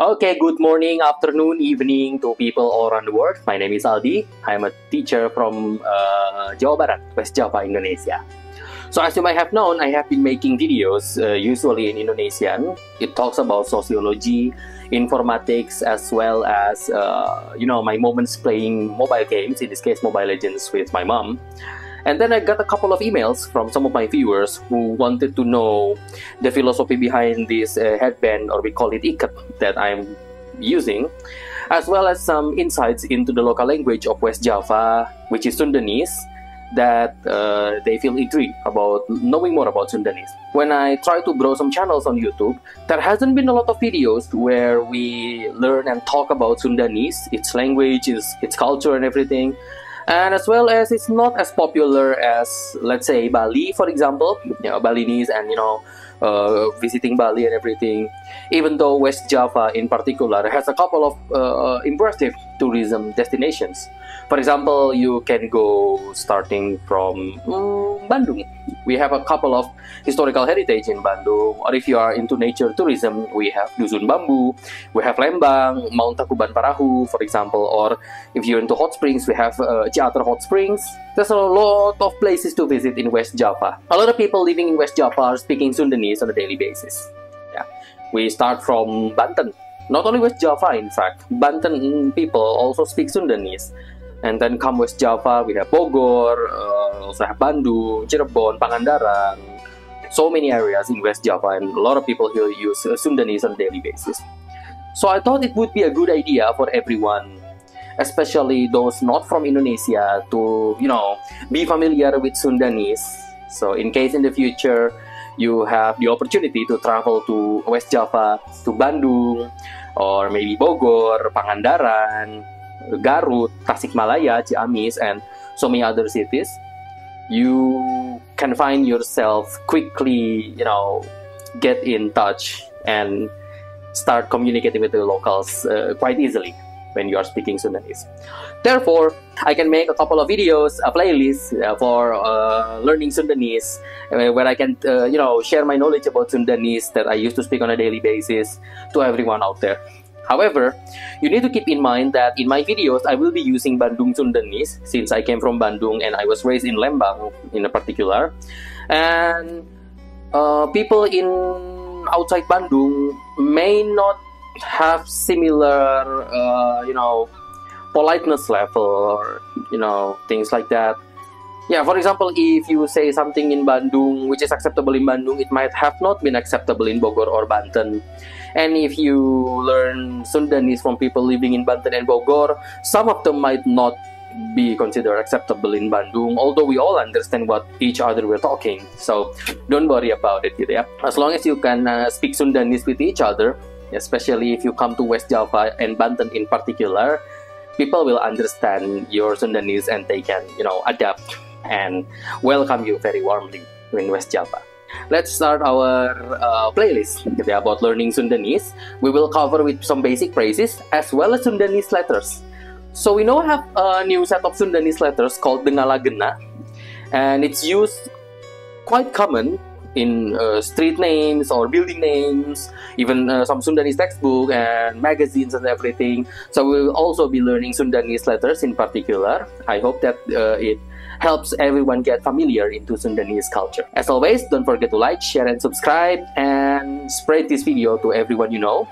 Okay, good morning, afternoon, evening to people all around the world. My name is Aldi. I'm a teacher from Jawa Barat, West Java, Indonesia. So as you might have known, I have been making videos usually in Indonesian. It talks about sociology, informatics, as well as my moments playing mobile games, in this case Mobile Legends with my mom. And then I got a couple of emails from some of my viewers who wanted to know the philosophy behind this headband, or we call it ikat, that I'm using, as well as some insights into the local language of West Java, which is Sundanese, that they feel intrigued about knowing more about Sundanese. When I try to browse some channels on YouTube, there hasn't been a lot of videos where we learn and talk about Sundanese, its language, its culture and everything. And as well as it's not as popular as, let's say, Bali, for example, Balinese and, visiting Bali and everything. Even though West Java in particular has a couple of impressive tourism destinations. For example, you can go starting from Bandung. We have a couple of historical heritage in Bandung. Or if you are into nature tourism, we have Dusun Bambu, we have Lembang, Mount Tangkuban Parahu, for example. Or if you're into hot springs, we have Ciater Hot Springs. There's a lot of places to visit in West Java. A lot of people living in West Java are speaking Sundanese on a daily basis. Yeah. We start from Banten. Not only West Java, in fact. Banten people also speak Sundanese. And then come West Java, we have Bogor, also have Bandung, Cirebon, Pangandaran. So many areas in West Java, and a lot of people here use Sundanese on a daily basis. So I thought it would be a good idea for everyone, especially those not from Indonesia, to be familiar with Sundanese. So in case in the future you have the opportunity to travel to West Java, to Bandung, or maybe Bogor, Pangandaran, Garut, Tasikmalaya, Ciamis, and so many other cities, you can find yourself quickly, get in touch and start communicating with the locals quite easily when you are speaking Sundanese. Therefore, I can make a couple of videos, a playlist for learning Sundanese, where I can, share my knowledge about Sundanese that I used to speak on a daily basis to everyone out there. However, you need to keep in mind that in my videos, I will be using Bandung Sundanese, since I came from Bandung and I was raised in Lembang in particular. And people in outside Bandung may not have similar, politeness level, or, things like that. Yeah, for example, if you say something in Bandung which is acceptable in Bandung, it might have not been acceptable in Bogor or Banten. And if you learn Sundanese from people living in Banten and Bogor, some of them might not be considered acceptable in Bandung, although we all understand what each other were talking. So don't worry about it, As long as you can speak Sundanese with each other, especially if you come to West Java and Banten in particular, people will understand your Sundanese and they can, adapt and welcome you very warmly in West Java. Let's start our playlist about learning Sundanese. We will cover with some basic phrases as well as Sundanese letters. So we now have a new set of Sundanese letters called Dengalagena, and it's used quite common in street names or building names, even some Sundanese textbook and magazines and everything. So we will also be learning Sundanese letters in particular. I hope that it helps everyone get familiar into Sundanese culture. As always, don't forget to like, share, and subscribe, and spread this video to everyone you know.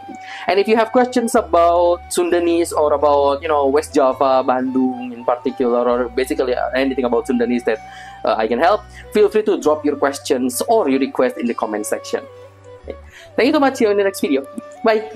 And if you have questions about Sundanese or about West Java, Bandung in particular, or basically anything about Sundanese that I can help, feel free to drop your questions or your request in the comment section. Okay. Thank you so much. See you in the next video. Bye.